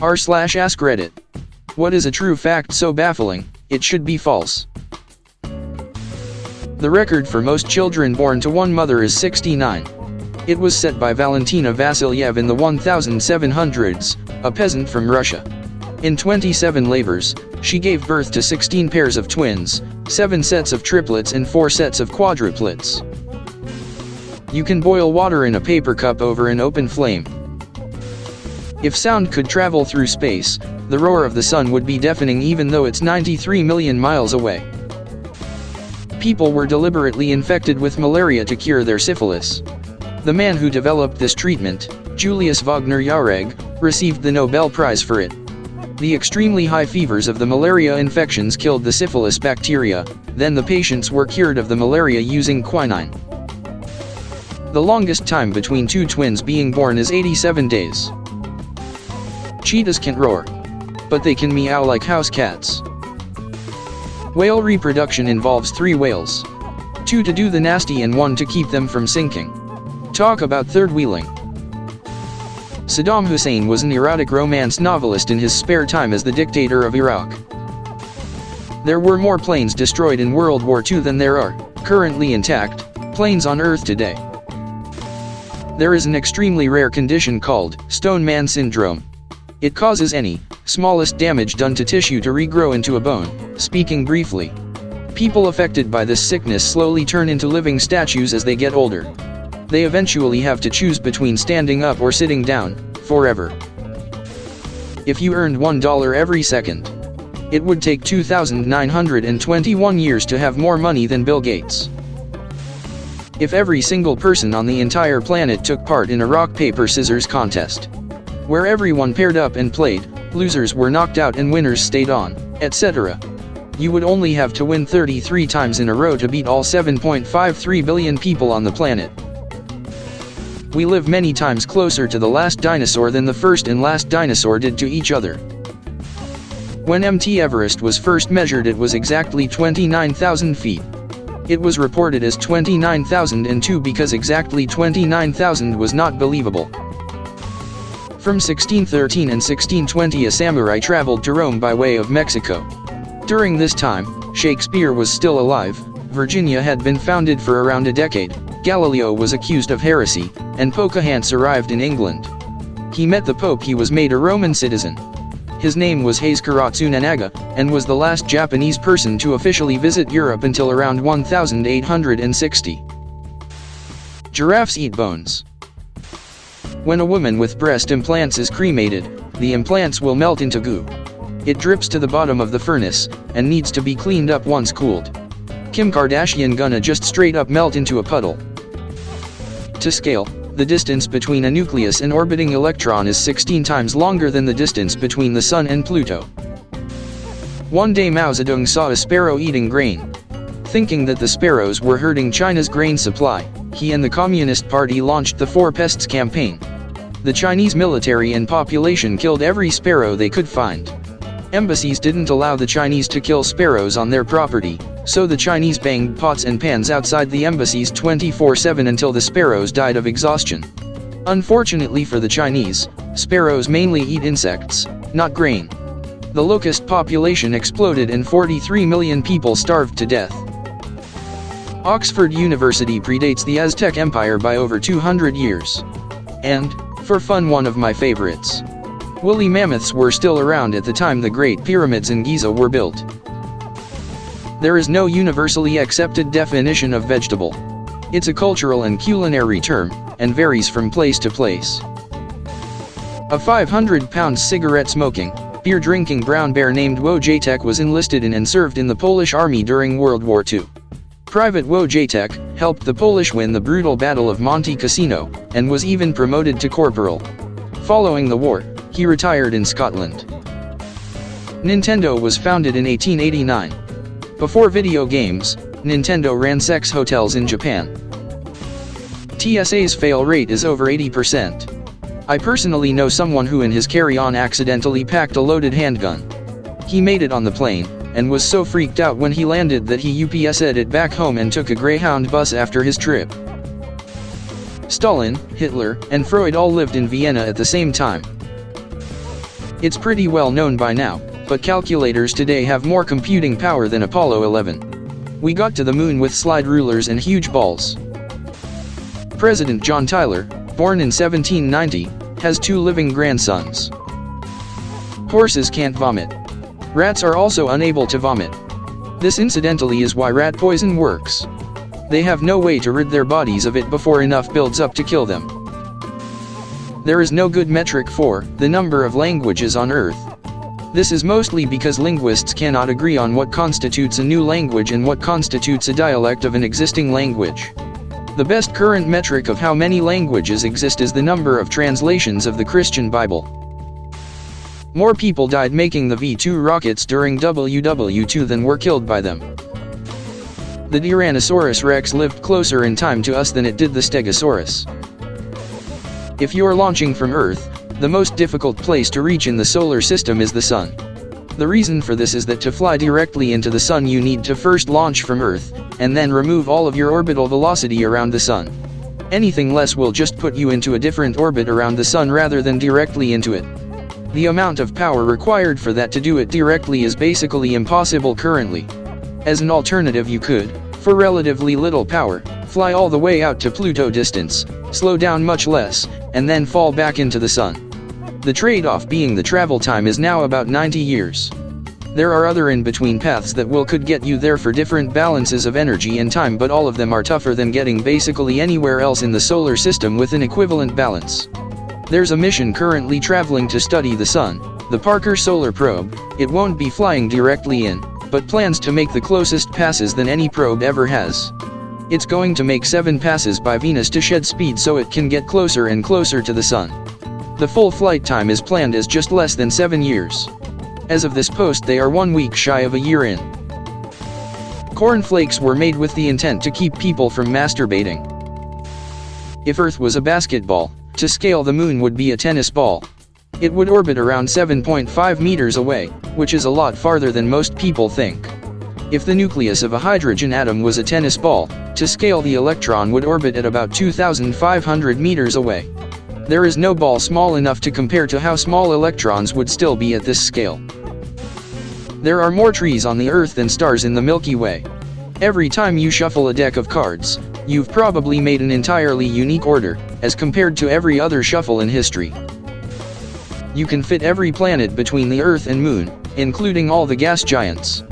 r/Askreddit. What is a true fact so baffling, it should be false? The record for most children born to one mother is 69. It was set by Valentina Vasilyev in the 1700s, a peasant from Russia. In 27 labors, she gave birth to 16 pairs of twins, 7 sets of triplets and 4 sets of quadruplets. You can boil water in a paper cup over an open flame. If sound could travel through space, the roar of the sun would be deafening even though it's 93 million miles away. People were deliberately infected with malaria to cure their syphilis. The man who developed this treatment, Julius Wagner-Jahreg, received the Nobel Prize for it. The extremely high fevers of the malaria infections killed the syphilis bacteria, then the patients were cured of the malaria using quinine. The longest time between two twins being born is 87 days. Cheetahs can't roar, but they can meow like house cats. Whale reproduction involves 3 whales. 2 to do the nasty and 1 to keep them from sinking. Talk about third wheeling. Saddam Hussein was an erotic romance novelist in his spare time as the dictator of Iraq. There were more planes destroyed in World War II than there are, currently intact, planes on Earth today. There is an extremely rare condition called Stone Man syndrome. It causes any smallest damage done to tissue to regrow into a bone. Speaking briefly, people affected by this sickness slowly turn into living statues as they get older. They eventually have to choose between standing up or sitting down, forever. If you earned $1 every second, it would take 2,921 years to have more money than Bill Gates. If every single person on the entire planet took part in a rock-paper-scissors contest, where everyone paired up and played, losers were knocked out and winners stayed on, etc., you would only have to win 33 times in a row to beat all 7.53 billion people on the planet. We live many times closer to the last dinosaur than the first and last dinosaur did to each other. When Mt. Everest was first measured, it was exactly 29,000 feet. It was reported as 29,002 because exactly 29,000 was not believable. From 1613 and 1620 a samurai traveled to Rome by way of Mexico. During this time, Shakespeare was still alive, Virginia had been founded for around a decade, Galileo was accused of heresy, and Pocahontas arrived in England. He met the Pope. He was made a Roman citizen. His name was Hasekara Tsunanaga, and was the last Japanese person to officially visit Europe until around 1860. Giraffes eat bones. When a woman with breast implants is cremated, the implants will melt into goo. It drips to the bottom of the furnace, and needs to be cleaned up once cooled. Kim Kardashian gonna just straight up melt into a puddle. To scale, the distance between a nucleus and orbiting electron is 16 times longer than the distance between the Sun and Pluto. One day Mao Zedong saw a sparrow eating grain. Thinking that the sparrows were hurting China's grain supply, he and the Communist Party launched the Four Pests campaign. The Chinese military and population killed every sparrow they could find. Embassies didn't allow the Chinese to kill sparrows on their property, so the Chinese banged pots and pans outside the embassies 24/7 until the sparrows died of exhaustion. Unfortunately for the Chinese, sparrows mainly eat insects, not grain. The locust population exploded and 43 million people starved to death. Oxford University predates the Aztec Empire by over 200 years. And, for fun, one of my favorites. Woolly mammoths were still around at the time the Great Pyramids in Giza were built. There is no universally accepted definition of vegetable. It's a cultural and culinary term, and varies from place to place. A 500-pound cigarette-smoking, beer-drinking brown bear named Wojciech was enlisted in and served in the Polish army during World War II. Private Wojciech helped the Polish win the brutal Battle of Monte Cassino, and was even promoted to corporal. Following the war, he retired in Scotland. Nintendo was founded in 1889. Before video games, Nintendo ran sex hotels in Japan. TSA's fail rate is over 80%. I personally know someone who in his carry-on accidentally packed a loaded handgun. He made it on the plane, and was so freaked out when he landed that he UPS'd it back home and took a Greyhound bus after his trip. Stalin, Hitler, and Freud all lived in Vienna at the same time. It's pretty well known by now, but calculators today have more computing power than Apollo 11. We got to the moon with slide rulers and huge balls. President John Tyler, born in 1790, has 2 living grandsons. Horses can't vomit. Rats are also unable to vomit. This incidentally is why rat poison works. They have no way to rid their bodies of it before enough builds up to kill them. There is no good metric for the number of languages on Earth. This is mostly because linguists cannot agree on what constitutes a new language and what constitutes a dialect of an existing language. The best current metric of how many languages exist is the number of translations of the Christian Bible. More people died making the V-2 rockets during WW2 than were killed by them. The Tyrannosaurus rex lived closer in time to us than it did the Stegosaurus. If you're launching from Earth, the most difficult place to reach in the solar system is the Sun. The reason for this is that to fly directly into the Sun you need to first launch from Earth, and then remove all of your orbital velocity around the Sun. Anything less will just put you into a different orbit around the Sun rather than directly into it. The amount of power required for that to do it directly is basically impossible currently. As an alternative you could, for relatively little power, fly all the way out to Pluto distance, slow down much less, and then fall back into the Sun. The trade-off being the travel time is now about 90 years. There are other in-between paths that could get you there for different balances of energy and time, but all of them are tougher than getting basically anywhere else in the solar system with an equivalent balance. There's a mission currently traveling to study the Sun, the Parker Solar Probe. It won't be flying directly in, but plans to make the closest passes than any probe ever has. It's going to make 7 passes by Venus to shed speed so it can get closer and closer to the Sun. The full flight time is planned as just less than 7 years. As of this post they are 1 week shy of a year in. Cornflakes were made with the intent to keep people from masturbating. If Earth was a basketball, to scale the moon would be a tennis ball. It would orbit around 7.5 meters away, which is a lot farther than most people think. If the nucleus of a hydrogen atom was a tennis ball, to scale the electron would orbit at about 2,500 meters away. There is no ball small enough to compare to how small electrons would still be at this scale. There are more trees on the Earth than stars in the Milky Way. Every time you shuffle a deck of cards, you've probably made an entirely unique order, as compared to every other shuffle in history. You can fit every planet between the Earth and Moon, including all the gas giants.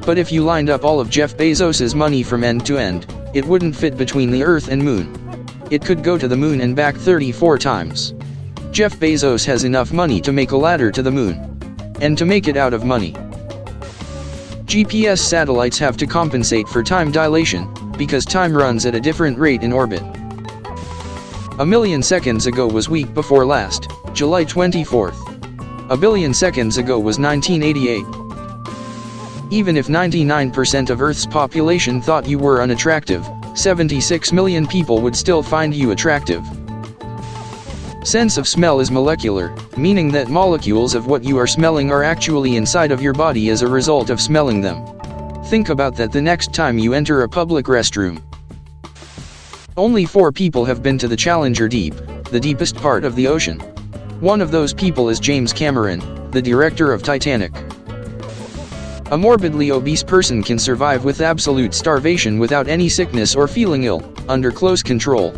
But if you lined up all of Jeff Bezos's money from end to end, it wouldn't fit between the Earth and Moon. It could go to the Moon and back 34 times. Jeff Bezos has enough money to make a ladder to the Moon. And to make it out of money. GPS satellites have to compensate for time dilation, because time runs at a different rate in orbit. A million seconds ago was week before last, July 24th. A billion seconds ago was 1988. Even if 99% of Earth's population thought you were unattractive, 76 million people would still find you attractive. Sense of smell is molecular, meaning that molecules of what you are smelling are actually inside of your body as a result of smelling them. Think about that the next time you enter a public restroom. Only 4 people have been to the Challenger Deep, the deepest part of the ocean. One of those people is James Cameron, the director of Titanic. A morbidly obese person can survive with absolute starvation without any sickness or feeling ill, under close control.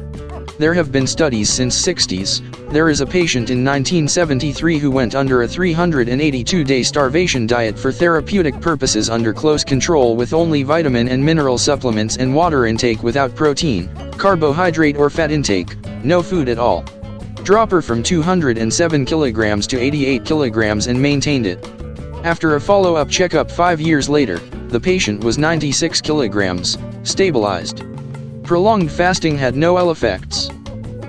There have been studies since 60s. There is a patient in 1973 who went under a 382-day starvation diet for therapeutic purposes under close control with only vitamin and mineral supplements and water intake without protein, carbohydrate or fat intake, no food at all. Dropped her from 207 kilograms to 88 kilograms and maintained it. After a follow-up checkup 5 years later, the patient was 96 kilograms, stabilized. Prolonged fasting had no ill effects.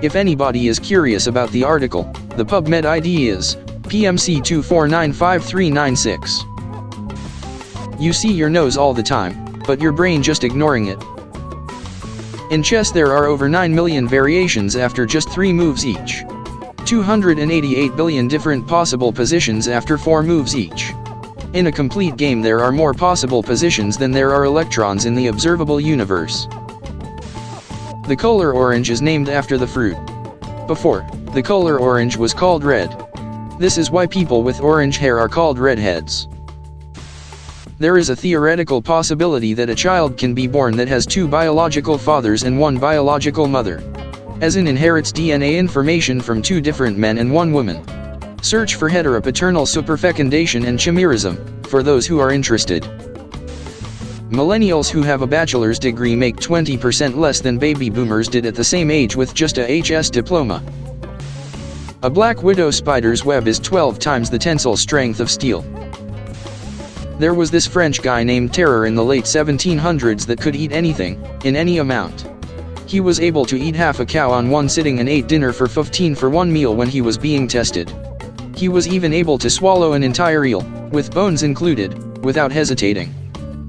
If anybody is curious about the article, the PubMed ID is PMC2495396. You see your nose all the time, but your brain just ignoring it. In chess there are over 9 million variations after just 3 moves each. 288 billion different possible positions after 4 moves each. In a complete game there are more possible positions than there are electrons in the observable universe. The color orange is named after the fruit. Before, the color orange was called red. This is why people with orange hair are called redheads. There is a theoretical possibility that a child can be born that has two biological fathers and one biological mother, as in inherits DNA information from two different men and one woman. Search for heteropaternal superfecundation and chimerism, for those who are interested. Millennials who have a bachelor's degree make 20% less than baby boomers did at the same age with just a HS diploma. A black widow spider's web is 12 times the tensile strength of steel. There was this French guy named Terror in the late 1700s that could eat anything, in any amount. He was able to eat half a cow on one sitting and ate dinner for 15 for one meal when he was being tested. He was even able to swallow an entire eel, with bones included, without hesitating.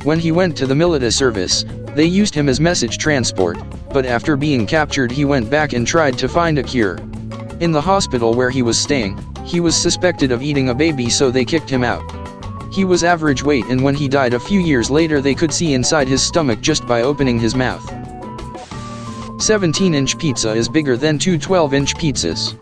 When he went to the military service, they used him as message transport, but after being captured he went back and tried to find a cure. In the hospital where he was staying, he was suspected of eating a baby, so they kicked him out. He was average weight, and when he died a few years later they could see inside his stomach just by opening his mouth. 17-inch pizza is bigger than two 12-inch pizzas.